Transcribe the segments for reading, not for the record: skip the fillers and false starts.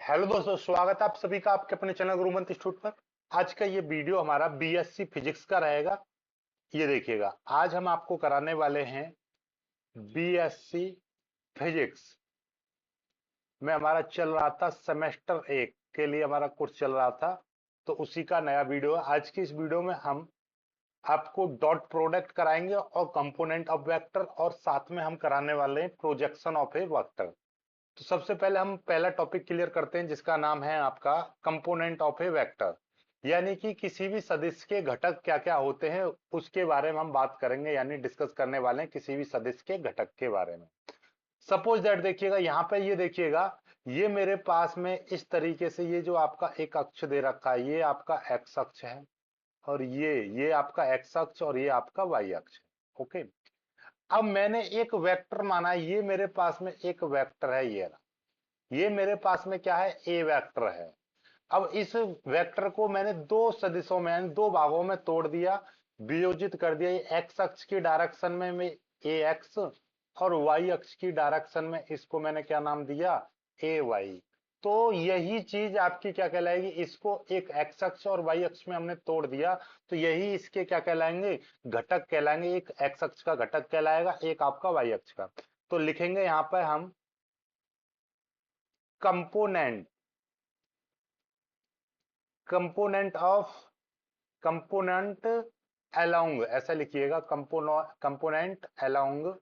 Hello दोस्तों, स्वागत है आप सभी का आपके अपने चैनल गुरुमंत्र इंस्टीट्यूट पर। आज का ये वीडियो हमारा बीएससी फिजिक्स का रहेगा। ये देखिएगा, आज हम आपको कराने वाले हैं बीएससी फिजिक्स में हमारा चल रहा था सेमेस्टर 1 के लिए हमारा कोर्स चल रहा था, तो उसी का नया वीडियो है। आज की इस वीडियो में हम आपको डॉट प्रोडक्ट कराएंगे और कंपोनेंट ऑफ वेक्टर, और साथ में हम कराने वाले हैं प्रोजेक्शन ऑफ ए वेक्टर। तो सबसे पहले हम पहला टॉपिक क्लियर करते हैं, जिसका नाम है आपका कंपोनेंट ऑफ ए वेक्टर, यानी कि किसी भी सदिश के घटक क्या क्या होते हैं उसके बारे में हम बात करेंगे, यानी डिस्कस करने वाले हैं किसी भी सदिश के घटक के बारे में। सपोज दैट देखिएगा, यहाँ पे ये देखिएगा, ये मेरे पास में इस तरीके से ये जो आपका एक अक्ष दे रखा है, ये आपका एक्स अक्ष है, और ये आपका एक्स अक्ष, और ये आपका वाई अक्ष है। ओके, अब मैंने एक वेक्टर माना, ये मेरे पास में एक वेक्टर है, ये मेरे पास में क्या है, ए वेक्टर है। अब इस वेक्टर को मैंने दो सदिशों में यानी दो भागों में तोड़ दिया, वियोजित कर दिया। ये एक्स अक्ष की डायरेक्शन में मैं ए एक्स, और वाई अक्ष की डायरेक्शन में इसको मैंने क्या नाम दिया, ए वाई। तो यही चीज आपकी क्या कहलाएगी, इसको एक एक्स अक्ष और वाई अक्ष में हमने तोड़ दिया, तो यही इसके क्या कहलाएंगे, घटक कहलाएंगे। एक एक्स अक्ष का घटक कहलाएगा, एक आपका वाई अक्ष का। तो लिखेंगे यहां पर हम component, component of, component along, ऐसा लिखिएगा, component along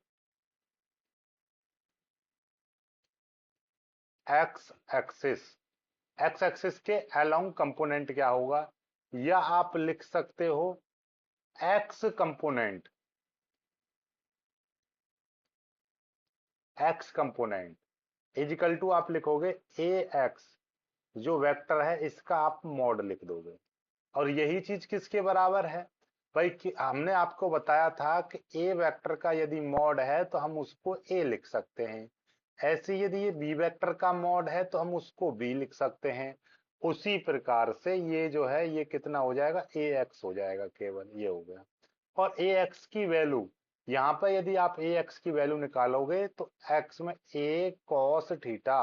x axis. X axis के अलोंग कंपोनेंट क्या होगा, या आप लिख सकते हो x component, x component equal to आप लिखोगे ए एक्स, जो वेक्टर है इसका आप मॉड लिख दोगे। और यही चीज किसके बराबर है भाई, कि हमने आपको बताया था कि ए वेक्टर का यदि मॉड है तो हम उसको ए लिख सकते हैं, ऐसे यदि ये बी वेक्टर का मॉड है तो हम उसको बी लिख सकते हैं। उसी प्रकार से ये जो है ये कितना हो जाएगा, ए एक्स हो जाएगा, केवल ये हो गया। और ए एक्स की वैल्यू, यहां पर यदि आप ए एक्स की वैल्यू निकालोगे तो एक्स में ए कॉस थीटा,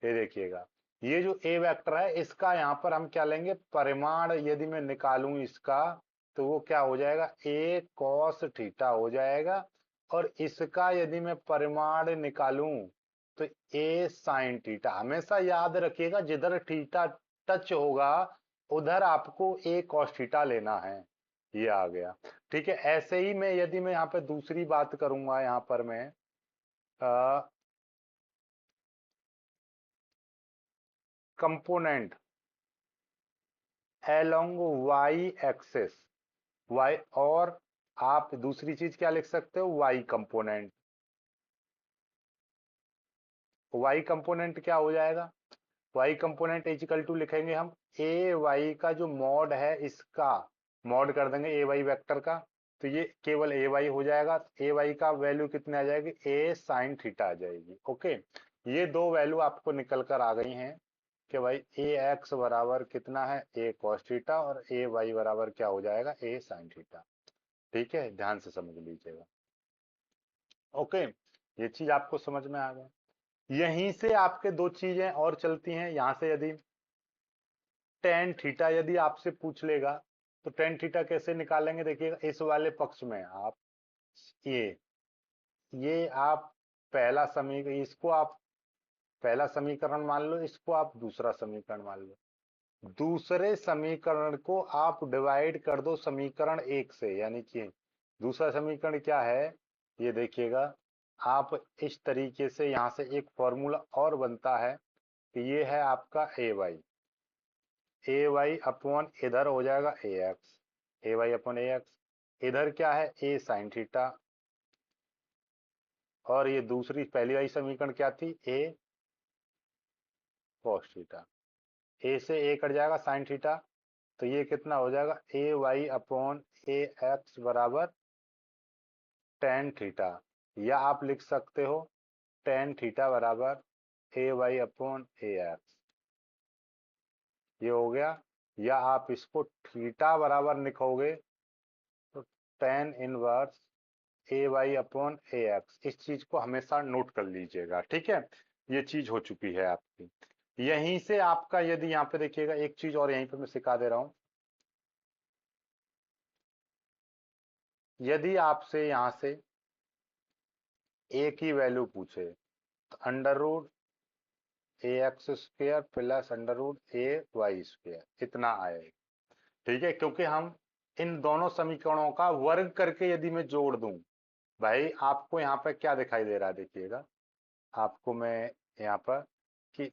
ये देखिएगा, ये जो ए वेक्टर है इसका यहां पर हम क्या लेंगे, परिमाण यदि मैं निकालूं इसका, तो वो क्या हो जाएगा, ए कॉस थीटा हो जाएगा। और इसका यदि मैं परिमाण निकालूं तो ए साइन थीटा। हमेशा याद रखिएगा, जिधर थीटा टच होगा उधर आपको ए कॉस थीटा लेना है। ये आ गया, ठीक है। ऐसे ही मैं यदि मैं यहाँ पे दूसरी बात करूंगा, यहाँ पर मैं component along y axis, y, और आप दूसरी चीज क्या लिख सकते हो, y कंपोनेंट। y कंपोनेंट क्या हो जाएगा, y कंपोनेंट इजिकल टू लिखेंगे हम ए वाई का जो मॉड है इसका मॉड कर देंगे ए वाई वेक्टर का, तो ये केवल ए वाई हो जाएगा। ए वाई का वैल्यू कितने आ जाएगी, ए साइन थीटा आ जाएगी। ओके, ये दो वैल्यू आपको निकल कर आ गई हैं कि भाई ए एक्स बराबर कितना है, ए कॉस थीटा, और ए वाई बराबर क्या हो जाएगा, ए साइन थीटा। ठीक है, ध्यान से समझ लीजिएगा। ओके, ये चीज आपको समझ में आ गया। यहीं से आपके दो चीजें और चलती हैं, यहां से यदि टेन थीटा यदि आपसे पूछ लेगा तो टेन थीटा कैसे निकालेंगे, देखिएगा, इस वाले पक्ष में आप ये आप पहला समीकरण, इसको आप पहला समीकरण मान लो, इसको आप दूसरा समीकरण मान लो। दूसरे समीकरण को आप डिवाइड कर दो समीकरण एक से, यानी कि दूसरा समीकरण क्या है, ये देखिएगा, आप इस तरीके से यहां से एक फॉर्मूला और बनता है कि ये है आपका ए वाई अपॉन, इधर हो जाएगा ए x, A Y upon A x, इधर क्या है, ए साइन थीटा, और ये दूसरी पहली वाली समीकरण क्या थी, ए कॉस थीटा। ए से ए कट जाएगा साइन थीटा, तो ये कितना हो जाएगा, A Y upon A X बराबर टेन थीटा, या आप लिख सकते हो टेन थीटा बराबर A Y upon A X, ये हो गया। या आप इसको थीटा बराबर लिखोगे तो tan inverse A Y upon A x. इस चीज को हमेशा नोट कर लीजिएगा, ठीक है। ये चीज हो चुकी है आपकी। यहीं से आपका, यदि यहाँ पे देखिएगा एक चीज और यहीं पे मैं सिखा दे रहा हूं, यदि आपसे यहां से ए की वैल्यू पूछे तो under root A X square plus under root A Y square इतना आएगा। ठीक है, क्योंकि हम इन दोनों समीकरणों का वर्ग करके यदि मैं जोड़ दूं, भाई आपको यहाँ पर क्या दिखाई दे रहा है, देखिएगा आपको मैं यहाँ पर कि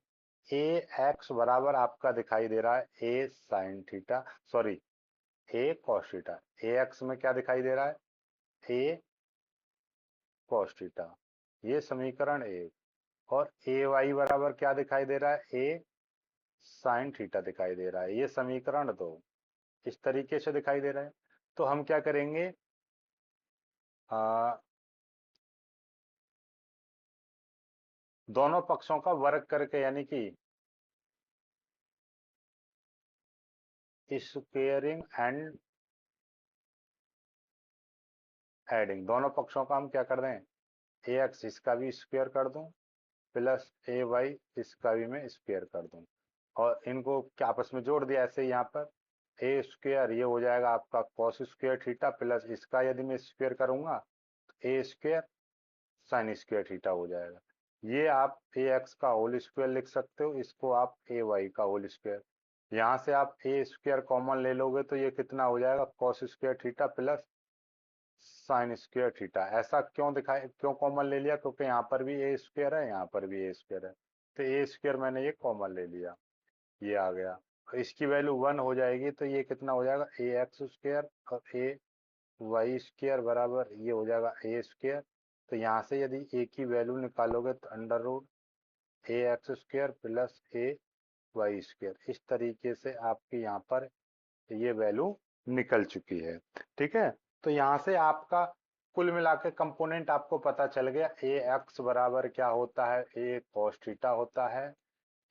ए एक्स बराबर आपका दिखाई दे रहा है ए साइन थीटा, सॉरी ए कॉस थीटा। ए एक्स में क्या दिखाई दे रहा है, ए कॉस थीटा, ये समीकरण एक। और ए वाई बराबर क्या दिखाई दे रहा है, ए साइन थीटा दिखाई दे रहा है, ये समीकरण दो। इस तरीके से दिखाई दे रहा है। तो हम क्या करेंगे, आ, दोनों पक्षों का वर्ग करके, यानी कि स्क्वेयरिंग एंड एडिंग, दोनों पक्षों का हम क्या कर दें, ए एक्स इसका भी स्क्वेयर कर दूं प्लस ए वाई इसका भी मैं स्क्वेयर कर दूं, और इनको क्या आपस में जोड़ दिया ऐसे। यहाँ पर ए स्क्वेयर ये हो जाएगा आपका कॉस स्क्वेयर थीटा प्लस इसका यदि मैं स्क्वेयर करूंगा तो ए स्क्वेयर साइन स्क्वेयर थीटा हो जाएगा। ये आप ए एक्स का होल स्क्वायर लिख सकते हो, इसको आप ए वाई का होल स्क्वायर। यहाँ से आप ए स्क्वायर कॉमन ले लोगे तो ये कितना हो जाएगा, cos square theta plus sine square theta. ऐसा क्यों दिखाए, क्यों कॉमन ले लिया, क्योंकि यहाँ पर भी ए स्क्वायर है, यहाँ पर भी ए स्क्वायर है, तो ए स्क्वायर मैंने ये कॉमन ले लिया, ये आ गया। इसकी वैल्यू 1 हो जाएगी तो ये कितना हो जाएगा, ए एक्स स्क्वायर और ए वाई स्क्वायर बराबर ये हो जाएगा ए स्क्वायर। तो यहाँ से यदि ए की वैल्यू निकालोगे तो under root A x square plus A Y square, इस तरीके से आपकी यहाँ पर ये वैल्यू निकल चुकी है। ठीक है, तो यहाँ से आपका कुल मिला के कंपोनेंट आपको पता चल गया। ए एक्स बराबर क्या होता है, ए कॉस थीटा होता है।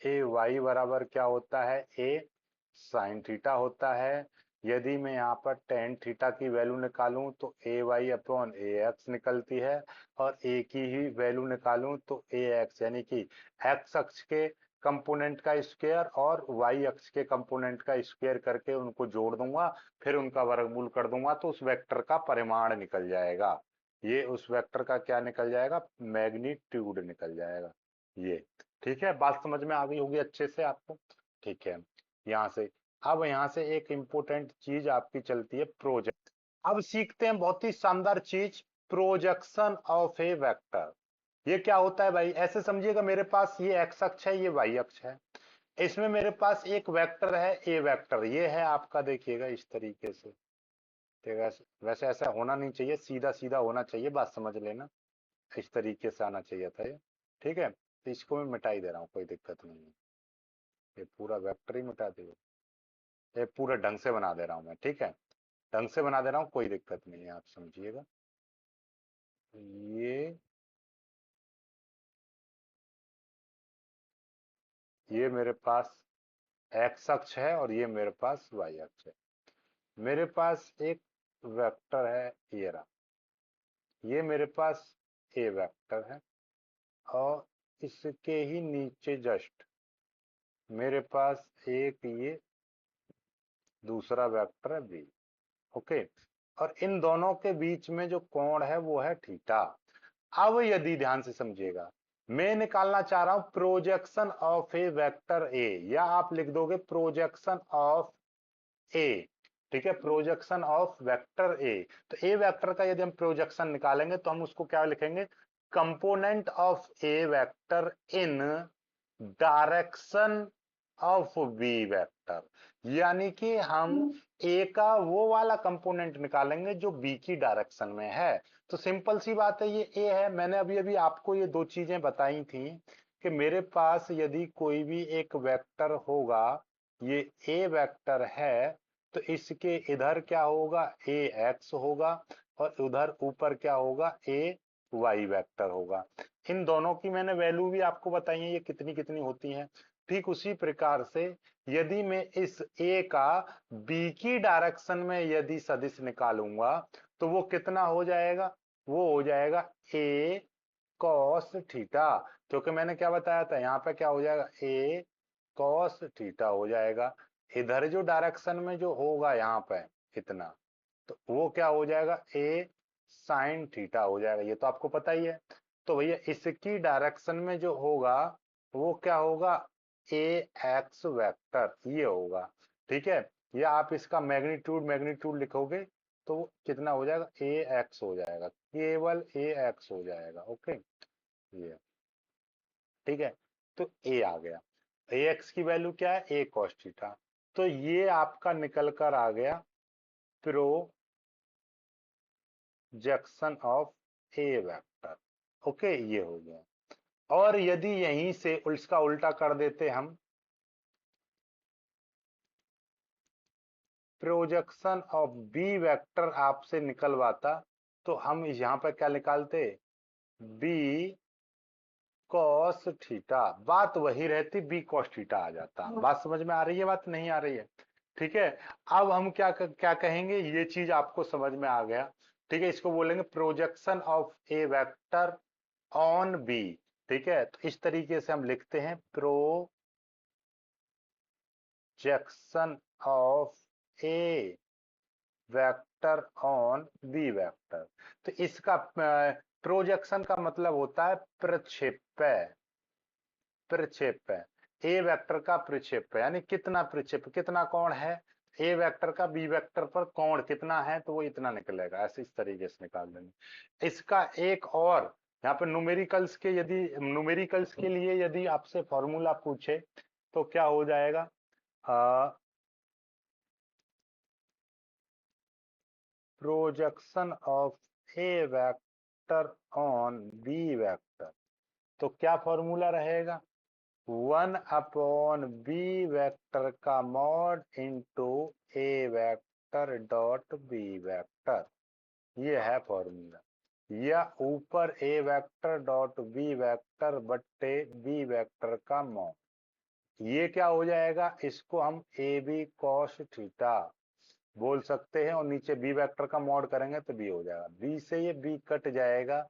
ए वाई बराबर क्या होता है, ए साइन थीटा होता है। यदि मैं यहाँ पर टेन थीटा की वैल्यू निकालूं तो ए वाई अपॉन ए एक्स निकलती है, और ए की ही वैल्यू निकालूं तो ए एक्स, यानी कि एक्स अक्ष के कंपोनेंट का स्क्वायर और वाई अक्ष के कंपोनेंट का स्क्वायर करके उनको जोड़ दूंगा, फिर उनका वर्गमूल कर दूंगा तो उस वेक्टर का परिमाण निकल जाएगा। ये उस वेक्टर का क्या निकल जाएगा, मैग्नीट्यूड निकल जाएगा ये। ठीक है, बात समझ में आ गई होगी अच्छे से आपको। ठीक है, यहाँ से अब यहाँ से एक इंपॉर्टेंट चीज आपकी चलती है, प्रोजेक्ट। अब सीखते हैं बहुत ही शानदार चीज, प्रोजेक्शन ऑफ ए वेक्टर। ये क्या होता है भाई, ऐसे समझिएगा मेरे पास ये एक्स अक्ष है, ये वाई अक्ष है, इसमें मेरे पास एक वेक्टर है ए वेक्टर, ये है आपका, देखिएगा इस तरीके से। ठीक है, वैसे ऐसा होना नहीं चाहिए, सीधा सीधा होना चाहिए, बात समझ लेना, इस तरीके से आना चाहिए था ये। ठीक है, तो इसको मैं मिटा ही दे रहा हूँ, कोई दिक्कत नहीं है, ये पूरा वेक्टर ही मिटा दिए, ये पूरे ढंग से बना दे रहा हूँ मैं। ठीक है, ढंग से बना दे रहा हूँ, कोई दिक्कत नहीं है, आप समझिएगा। ये ये मेरे पास एक्स अक्ष है और ये मेरे पास वाई अक्ष है। मेरे पास एक वेक्टर है, ये रहा, ये मेरे पास ए वेक्टर है, और इसके ही नीचे जस्ट मेरे पास एक ये दूसरा वेक्टर है बी। ओके, और इन दोनों के बीच में जो कोण है वो है थीटा। अब यदि ध्यान से समझिएगा, मैं निकालना चाह रहा हूं प्रोजेक्शन ऑफ ए वेक्टर ए, या आप लिख दोगे प्रोजेक्शन ऑफ ए। ठीक है, प्रोजेक्शन ऑफ वेक्टर ए। तो ए वेक्टर का यदि हम प्रोजेक्शन निकालेंगे तो हम उसको क्या लिखेंगे, component of A vector in direction of B vector, यानी कि हम ए का वो वाला कंपोनेंट निकालेंगे जो बी की डायरेक्शन में है। तो सिंपल सी बात है, ये ए है, मैंने अभी अभी आपको ये दो चीजें बताई थी कि मेरे पास यदि कोई भी एक वेक्टर होगा, ये ए वेक्टर है, तो इसके इधर क्या होगा, ए एक्स होगा, और उधर ऊपर क्या होगा, ए वाई वेक्टर होगा। इन दोनों की मैंने वैल्यू भी आपको बताई है, ये कितनी कितनी होती हैं। ठीक उसी प्रकार से यदि मैं इस ए का बी की डायरेक्शन में यदि सदिश निकालूंगा तो वो कितना हो जाएगा, वो हो जाएगा ए कॉस थीटा, क्योंकि मैंने क्या बताया था, यहाँ पे क्या हो जाएगा, ए कॉस थीटा हो जाएगा। इधर जो डायरेक्शन में जो होगा यहाँ पे इतना, तो वो क्या हो जाएगा, ए साइन थीटा हो जाएगा। ये तो आपको पता ही है। तो भैया इसकी डायरेक्शन में जो होगा वो क्या होगा, ए एक्स वेक्टर ये होगा। ठीक है, या आप इसका मैग्नीट्यूड मैग्नीट्यूड लिखोगे तो वो कितना हो जाएगा, ए एक्स हो जाएगा, केवल ए एक्स हो जाएगा। ओके, ये ठीक है। तो ए आ गया, ए एक्स की वैल्यू क्या है, ए कॉस थीटा। तो ये आपका निकल कर आ गया projection of A vector. Okay, ये हो गया। और यदि यहीं से इसका उल्टा कर देते हम, प्रोजेक्शन ऑफ बी वेक्टर आपसे निकलवाता, तो हम यहाँ पर क्या निकालते, बी कॉस थीटा। बात वही रहती, बी कॉस थीटा आ जाता। बात समझ में आ रही है, बात नहीं आ रही है? ठीक है। अब हम क्या कहेंगे, ये चीज आपको समझ में आ गया। ठीक है, इसको बोलेंगे projection of A vector on B. ठीक है, तो इस तरीके से हम लिखते हैं, projection of A vector on B vector. तो इसका प्रोजेक्शन का मतलब होता है प्रक्षेप्य। प्रक्षेप्य, ए वेक्टर का प्रक्षेप्य यानी कितना प्रक्षेप्य, कितना कोण है ए वेक्टर का बी वेक्टर पर, कोण कितना है, तो वो इतना निकलेगा। ऐसे इस तरीके से निकाल देंगे। इसका एक और यहाँ पे न्यूमेरिकल्स के, यदि न्यूमेरिकल्स के लिए यदि आपसे फॉर्मूला पूछे तो क्या हो जाएगा, projection of A vector on B vector. तो क्या फॉर्मूला रहेगा, 1/b वेक्टर का mod into A vector dot B vector. ये है फॉर्मूला। या ऊपर A vector dot B vector बट्टे बी वेक्टर का मॉड। ये क्या हो जाएगा, इसको हम ए बी कॉस थीटा बोल सकते हैं, और नीचे बी वेक्टर का मॉड करेंगे तो बी हो जाएगा। बी से ये बी कट जाएगा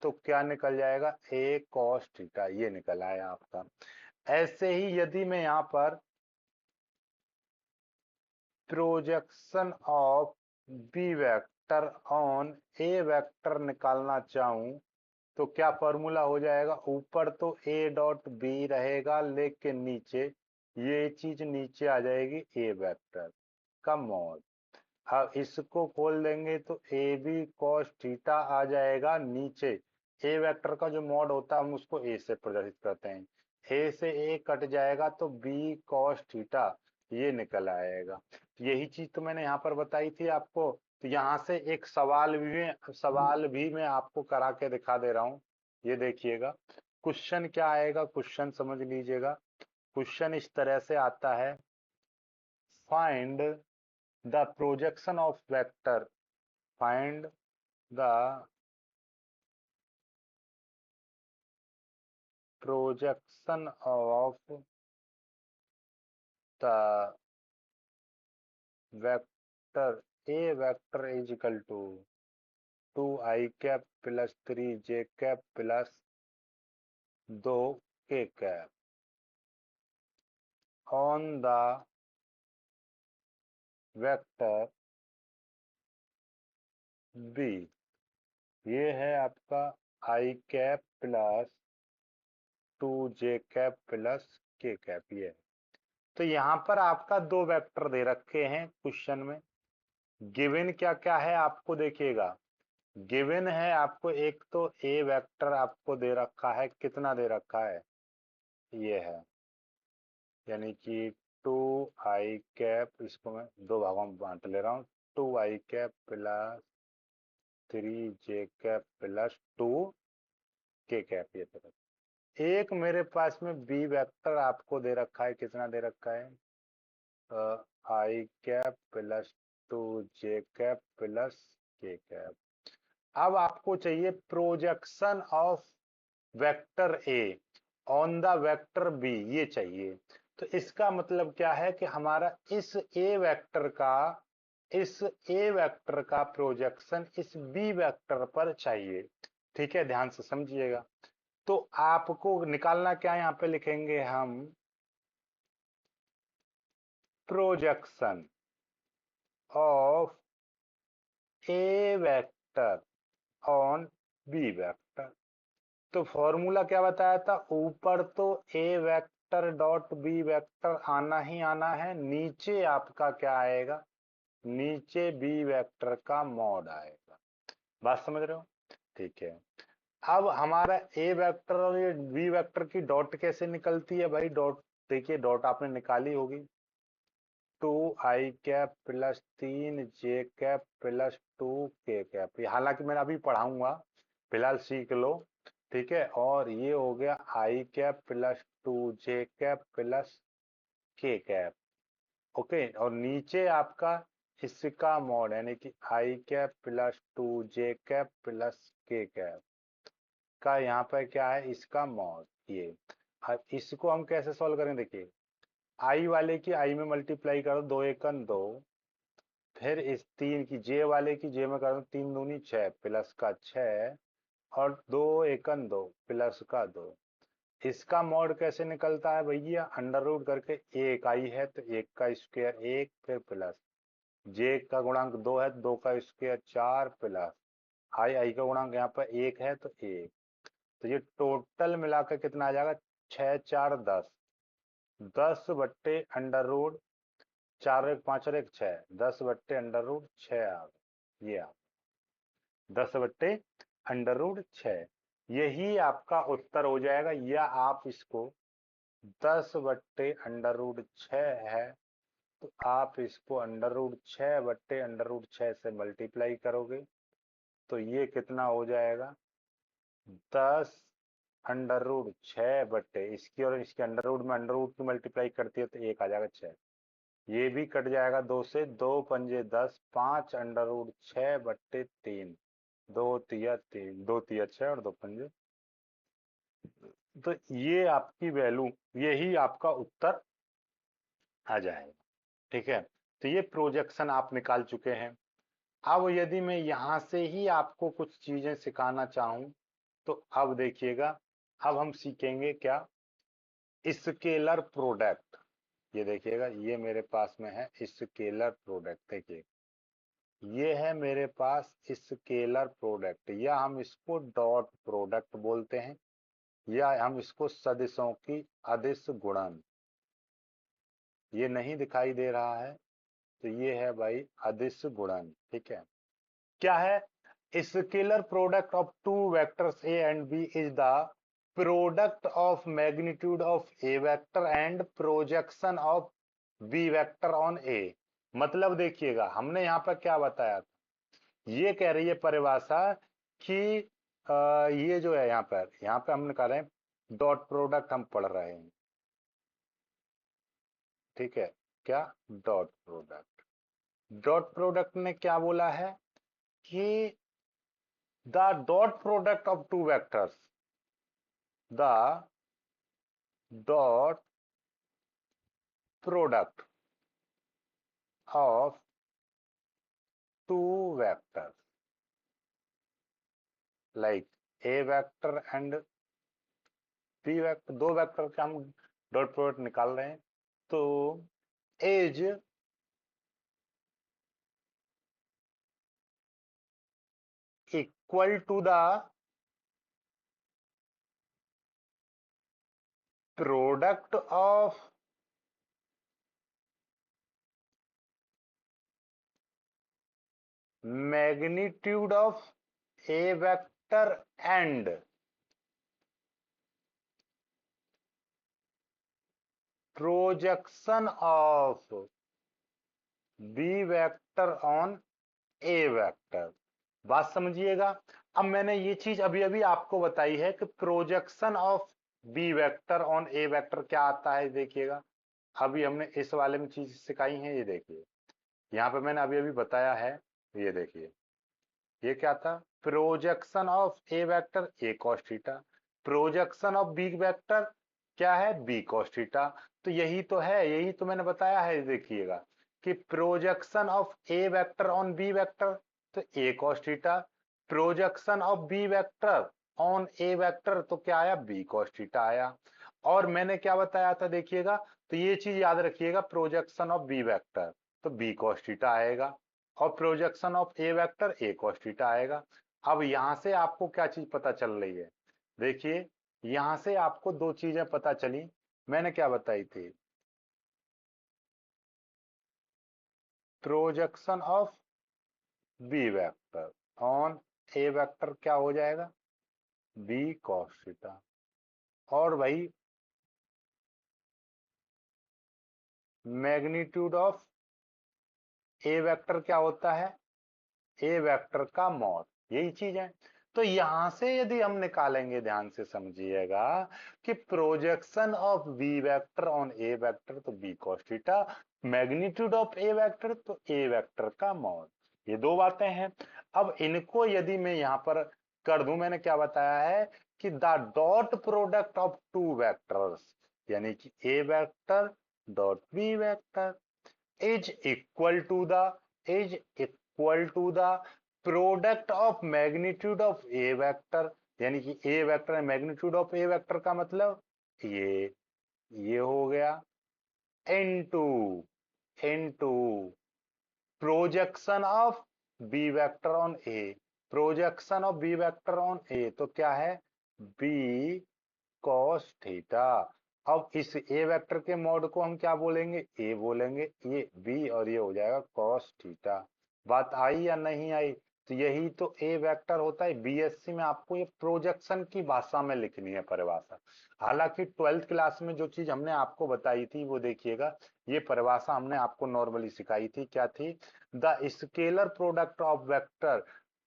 तो क्या निकल जाएगा, ए कॉस थीटा, ये निकल आया आपका। ऐसे ही यदि मैं यहां पर projection of B vector on A vector निकालना चाहूं तो क्या फॉर्मूला हो जाएगा, ऊपर तो ए डॉट बी रहेगा लेकिन नीचे ये चीज नीचे आ जाएगी ए वेक्टर का मॉड। अब इसको खोल देंगे तो ए बी कॉस थीटा आ जाएगा नीचे। ए वेक्टर का जो मॉड होता है हम उसको ए से प्रदर्शित करते हैं, ए से ए कट जाएगा तो बी कॉस थीटा ये निकल आएगा। यही चीज तो मैंने यहाँ पर बताई थी आपको। तो यहाँ से एक सवाल भी मैं आपको करा के दिखा दे रहा हूँ। ये देखिएगा क्वेश्चन क्या आएगा, क्वेश्चन समझ लीजिएगा। क्वेश्चन इस तरह से आता है, find the projection of vector, find the projection of the vector a vector is equal to 2 i cap plus 3 j cap plus 2 k cap on the vector b। ये है आपका i cap plus 2j cap plus k cap। ये है। तो यहाँ पर आपका दो वेक्टर दे रखे हैं क्वेश्चन में। गिवन क्या क्या है आपको देखिएगा, गिवन है आपको एक तो ए वेक्टर आपको दे रखा है, कितना दे रखा है, ये है, यानी कि 2 i कैप, इसको मैं दो भागों में बांट ले रहा हूँ, 2 i cap plus 3j cap plus 2 k cap. ये तरफ एक मेरे पास में बी वेक्टर आपको दे रखा है, कितना दे रखा है, i cap plus 2j cap plus k cap. अब आपको चाहिए projection of vector A on the vector B, ये चाहिए। तो इसका मतलब क्या है कि हमारा इस ए वेक्टर का प्रोजेक्शन इस बी वेक्टर पर चाहिए। ठीक है, ध्यान से समझिएगा। तो आपको निकालना क्या है, यहाँ पे लिखेंगे हम projection of A vector on B vector. तो फॉर्मूला क्या बताया था, ऊपर तो A vector dot B vector आना ही आना है, नीचे आपका क्या आएगा, नीचे बी वेक्टर का मॉड आएगा। बात समझ रहे हो? ठीक है। अब हमारा ए वेक्टर और ये बी वेक्टर की डॉट कैसे निकलती है भाई, डॉट देखिए, डॉट आपने निकाली होगी, 2i cap plus 3j cap plus 2k cap, हालांकि मैं अभी पढ़ाऊंगा, फिलहाल सीख लो। ठीक है, और ये हो गया i cap plus 2j cap plus k cap. Okay, और नीचे आपका इसका मॉड यानी कि i cap plus 2j cap plus k cap का यहाँ पर क्या है, इसका मॉड ये। अब इसको हम कैसे सॉल्व करें, देखिए, आई वाले की आई में मल्टीप्लाई करो, 2 एकन 2, फिर इस 3 की जे वाले की जे में करो, 3 दूनी 6 प्लस का 6, और 2 एकन 2 प्लस का 2। इसका मॉड कैसे निकलता है भैया, अंडर रूट करके, एक आई है तो एक का स्क्वायर 1, फिर प्लस जे का गुणांक 2 है, 2 का स्क्वायर 4, प्लस आई, आई का गुणांक यहाँ पर 1 है तो 1। तो ये टोटल मिलाकर कितना आ जाएगा, 6 4 10, 10/अंडर रूट 4 1 5 और 1 6, 10/अंडर रूट 6 आ गए, ये आ 10/अंडर रूट 6, यही आपका उत्तर हो जाएगा। या आप इसको 10/अंडर रूट 6 है तो आप इसको अंडर रूट 6 से मल्टीप्लाई करोगे तो ये कितना हो जाएगा, 10 अंडर रूट 6 इसकी और इसके अंडर रूट में अंडर रूट की मल्टीप्लाई करती है तो एक आ जाएगा 6, ये भी कट जाएगा 2 से, 2 पंजे 10, 5 अंडर रूट 6/3, 2 तिया 3, 2 तिया 6 और 2 पंजे, तो ये आपकी वैल्यू, यही आपका उत्तर आ जाएगा। ठीक है, तो ये प्रोजेक्शन आप निकाल चुके हैं। अब यदि मैं यहां से ही आपको कुछ चीजें सिखाना चाहूं तो अब देखिएगा, अब हम सीखेंगे क्या, स्केलर प्रोडक्ट। ये देखिएगा, ये मेरे पास में है स्केलर प्रोडक्ट, देखिए ये है मेरे पास स्केलर प्रोडक्ट, या हम इसको डॉट प्रोडक्ट बोलते हैं, या हम इसको सदिशों की अदिश गुणन, ये नहीं दिखाई दे रहा है तो ये है भाई अदिश गुणन। ठीक है, क्या है, scalar product of two vectors A and B is the product of magnitude of A vector and projection of B vector on A. मतलब देखिएगा, हमने यहाँ पर क्या बताया था, ये कह रही है परिभाषा कि ये जो है यहाँ पे हमने कह रहे हैं डॉट प्रोडक्ट हम पढ़ रहे हैं। ठीक है, क्या, डॉट प्रोडक्ट, डॉट प्रोडक्ट ने क्या बोला है कि the dot product of two vectors, the dot product of two vectors like A vector and B vector, दो वेक्टर का हम डॉट प्रोडक्ट निकाल रहे हैं, तो as equal to the product of magnitude of A vector and projection of B vector on A vector. बात समझिएगा, अब मैंने ये चीज अभी अभी आपको बताई है कि projection of B vector on A vector क्या आता है, देखिएगा अभी हमने इस वाले में चीज सिखाई है, ये देखिए यहाँ पे मैंने अभी अभी बताया है, ये देखिए ये क्या था, projection of A vector A cos theta, projection of B vector क्या है, बी कॉस थीटा। तो यही तो है, यही तो मैंने बताया है, देखिएगा कि projection of A vector on B vector तो A cos theta, projection of B vector on A vector तो क्या आया, बी कॉस थीटा आया। और मैंने क्या बताया था देखिएगा, तो ये चीज याद रखिएगा, प्रोजेक्शन ऑफ बी वेक्टर तो बी cos थीटा आएगा, और projection of A vector A cos theta आएगा। अब यहां से आपको क्या चीज पता चल रही है, देखिए यहां से आपको दो चीजें पता चली, मैंने क्या बताई थी, projection of B vector on A vector क्या हो जाएगा, बी cos थीटा, और भाई मैग्नीट्यूड ऑफ ए वेक्टर क्या होता है, ए वेक्टर का मॉड, यही चीज है। तो यहां से यदि हम निकालेंगे, ध्यान से समझिएगा, कि projection of B vector on A vector तो B cos theta, magnitude of A vector तो ए वेक्टर का मॉड, ये दो बातें हैं। अब इनको यदि मैं यहां पर कर दूं, मैंने क्या बताया है कि the dot product of two vectors, यानी कि A vector dot B vector is equal to the is equal to the product of magnitude of A vector, यानी कि A vector magnitude of A vector का मतलब ये हो गया, into into projection of B vector on A, projection of B vector on A तो क्या है, बी cos थीटा। अब इस ए वेक्टर के मॉड को हम क्या बोलेंगे, ए बोलेंगे, ये बी और ये हो जाएगा cos थीटा। बात आई या नहीं आई, तो यही तो ए वेक्टर होता है। बीएससी में आपको ये प्रोजेक्शन की भाषा में लिखनी है परिभाषा। हालांकि 12th क्लास में जो चीज हमने आपको बताई थी वो देखिएगा, ये परिभाषा हमने आपको नॉर्मली सिखाई थी, क्या थी, the scalar product of vector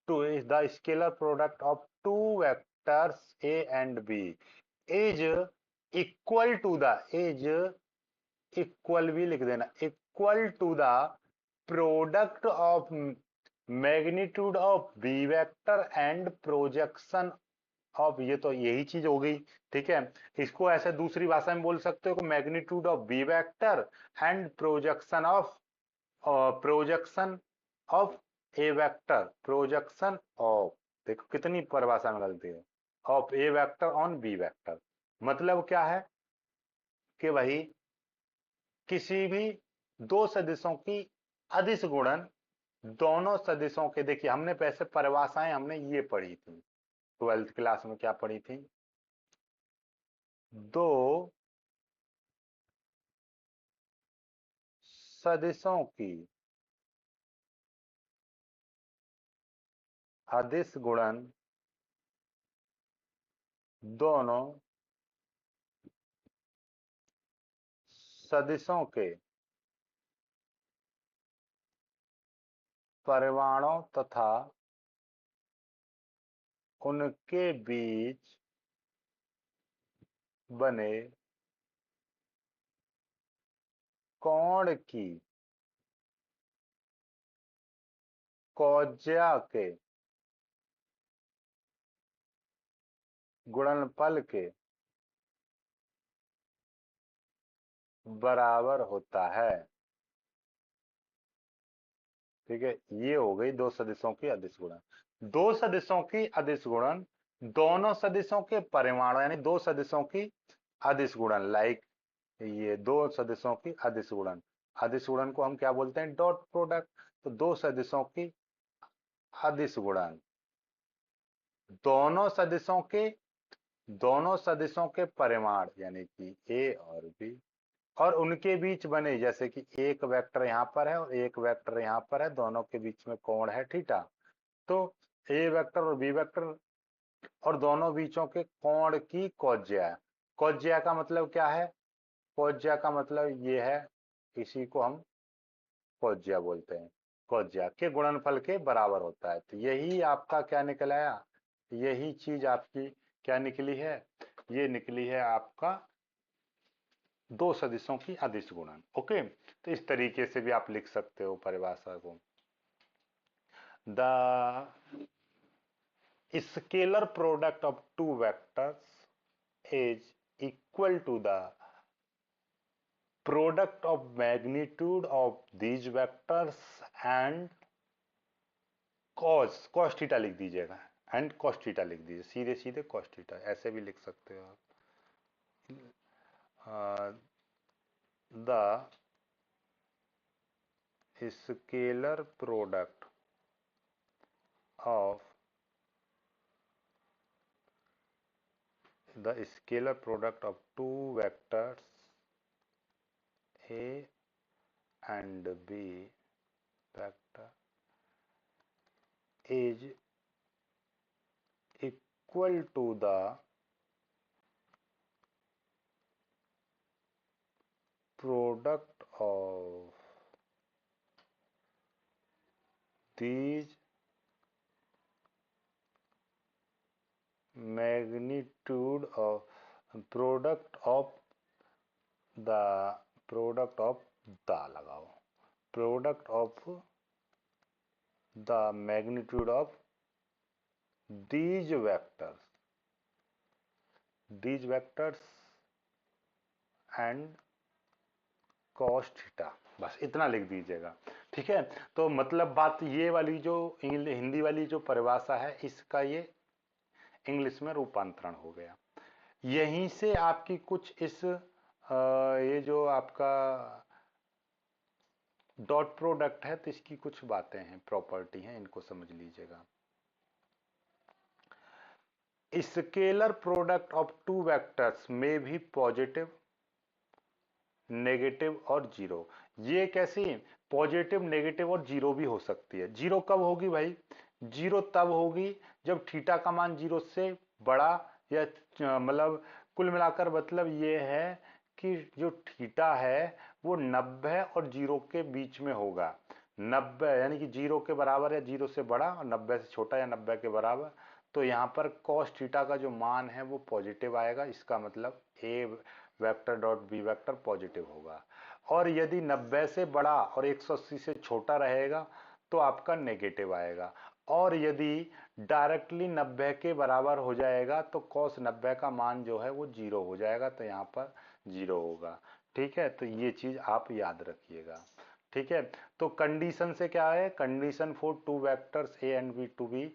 two the scalar product of two vectors A and B is equal to the, is equal भी लिख देना, equal to the product of magnitude of B vector and projection of, ये तो यही चीज हो गई, ठीक है। इसको ऐसे दूसरी भाषा में बोल सकते हो कि magnitude of B vector and projection of A vector, projection of, देखो कितनी परिभाषा में गलती है, of A vector on B vector. मतलब क्या है कि भाई किसी भी दो सदिशों की अदिश गुणन, दोनों सदिशों के, देखिए हमने पैसे परिभाषाएं हमने ये पढ़ी थी 12th क्लास में, क्या पढ़ी थी, दो सदिशों की अदिश गुणन दोनों सदिशों के परिमाणों तथा उनके बीच बने कोण की कौज्या के गुणनफल के बराबर होता है। ठीक है, ये हो गई दो सदिशों की अदिश गुणन। दो सदिशों की अदिश गुणन, दोनों सदिशों के परिमाण, यानी दो सदिशों की अदिश गुणन, लाइक ये दो सदिशों की अदिश गुणन, अदिश गुणन को हम क्या बोलते हैं, डॉट प्रोडक्ट। तो दो सदिशों की अदिश गुणन, दोनों सदिशों के दोनों सदिशों के परिमाण, यानी कि ए और बी, और उनके बीच बने, जैसे कि एक वेक्टर यहां पर है और एक वेक्टर यहां पर है, दोनों के बीच में कोण है थीटा। तो ए वेक्टर और बी वेक्टर और दोनों बीचों के कोण की कौज्या, कौज्या का मतलब क्या है, कौज्या का मतलब ये है, इसी को हम कौज्या बोलते हैं, कौज्या के गुणनफल के बराबर होता है। तो यही आपका क्या निकल आया, यही चीज आपकी क्या निकली है, ये निकली है आपका दो सदिशों की अदिश गुणन। ओके, तो इस तरीके से भी आप लिख सकते हो परिभाषा को। The scalar product of two vectors is equal to the product of magnitude of these vectors and cos theta लिख दीजिएगा, एंड कॉस थीटा लिख दीजिए, सीधे सीधे कॉस थीटा ऐसे भी लिख सकते हो आप। the scalar product of two vectors A and B vector is equal to the product of these magnitude of product of the product of the magnitude of these vectors and cos theta, बस इतना लिख दीजिएगा। ठीक है, तो मतलब बात ये वाली जो हिंदी वाली जो परिभाषा है इसका ये इंग्लिश में रूपांतरण हो गया। यहीं से आपकी कुछ इस ये जो आपका डॉट प्रोडक्ट है तो इसकी कुछ बातें हैं, प्रॉपर्टी हैं, इनको समझ लीजिएगा। Scalar product of two vectors में भी पॉजिटिव, नेगेटिव और जीरो। ये कैसी पॉजिटिव, नेगेटिव और जीरो भी हो सकती है। जीरो कब होगी भाई? जीरो तब होगी जब थीटा का मान जीरो से बड़ा या मतलब कुल मिलाकर मतलब ये है कि जो थीटा है वो 90 और जीरो के बीच में होगा। 90 यानी कि जीरो के बराबर या जीरो से बड़ा और 90 से छोटा या 90 के बराबर। तो यहाँ पर cos थीटा का जो मान है वो पॉजिटिव आएगा। इसका मतलब A vector dot B vector positive होगा। और यदि 90 से बड़ा और 180 से छोटा रहेगा तो आपका नेगेटिव आएगा। और यदि डायरेक्टली 90 के बराबर हो जाएगा तो cos 90 का मान जो है वो जीरो हो जाएगा, तो यहाँ पर जीरो होगा। ठीक है, तो ये चीज आप याद रखिएगा। ठीक है, तो कंडीशन से क्या है? Condition for two vectors A and B to be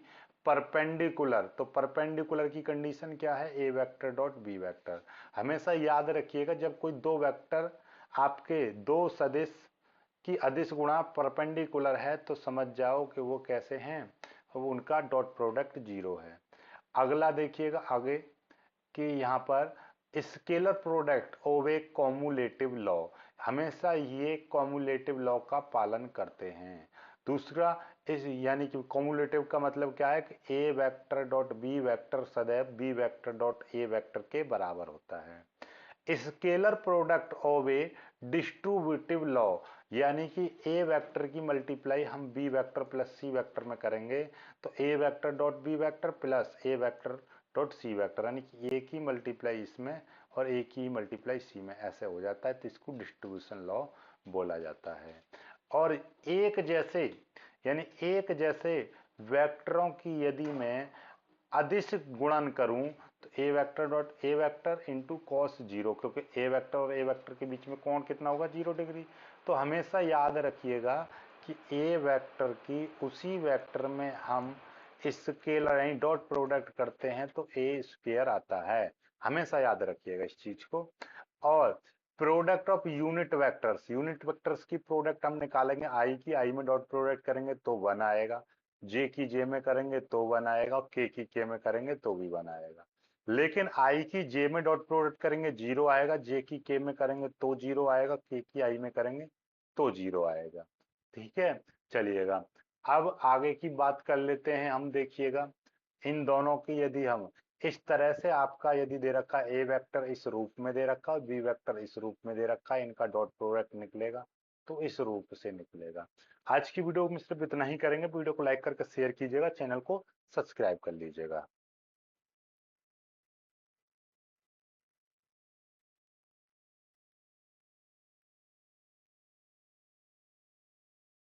perpendicular. तो परपेंडिकुलर की कंडीशन क्या है? A vector dot B vector. हमेशा याद रखिएगा जब कोई दो वेक्टर आपके दो सदिश की अदिश गुणा परपेंडिकुलर है तो समझ जाओ कि वो कैसे हैं, वो उनका डॉट प्रोडक्ट जीरो है। अगला देखिएगा आगे कि यहाँ पर scalar product of A cumulative law, हमेशा ये कॉमुलेटिव लॉ का पालन करते हैं। दूसरा इस यानी कि कॉमुलेटिव का मतलब क्या है कि A vector dot B vector सदैव B vector dot A vector के बराबर होता है। Scalar product of a distributive law, यानी कि ए वेक्टर की मल्टीप्लाई हम B vector plus C vector में करेंगे तो A vector dot B vector plus A vector dot C vector, यानी कि ए की मल्टीप्लाई इसमें और ए की मल्टीप्लाई सी में, ऐसे हो जाता है। तो इसको डिस्ट्रीब्यूशन लॉ बोला जाता है। और एक जैसे यानी एक जैसे वेक्टरों की यदि मैं अदिश गुणन करूं तो A vector dot A vector into cos zero, क्योंकि ए वेक्टर और ए वेक्टर के बीच में कोण कितना होगा? 0 डिग्री। तो हमेशा याद रखिएगा कि ए वेक्टर की उसी वेक्टर में हम स्केलर यानी डॉट प्रोडक्ट करते हैं तो ए स्क्वायर आता है। हमेशा याद रखिएगा इस चीज को। और प्रोडक्ट ऑफ यूनिट वेक्टर्स की प्रोडक्ट हम निकालेंगे। आई की आई में डॉट प्रोडक्ट करेंगे तो 1 आएगा, जे की जे में करेंगे तो 1 आएगा और के की के में करेंगे तो भी 1 आएगा। लेकिन आई की जे में डॉट प्रोडक्ट करेंगे 0 आएगा, जे की के में करेंगे तो 0 आएगा, के की आई में करेंगे तो 0 आएगा। ठीक है, चलिएगा अब आगे की बात कर लेते हैं हम। देखिएगा इन दोनों की यदि हम इस तरह से आपका यदि दे रखा है ए वेक्टर इस रूप में दे रखा है, बी वेक्टर इस रूप में दे रखा है, इनका डॉट प्रोडक्ट निकलेगा तो इस रूप से निकलेगा। आज की वीडियो में सिर्फ इतना ही करेंगे। वीडियो को लाइक करके शेयर कीजिएगा, चैनल को सब्सक्राइब कर लीजिएगा।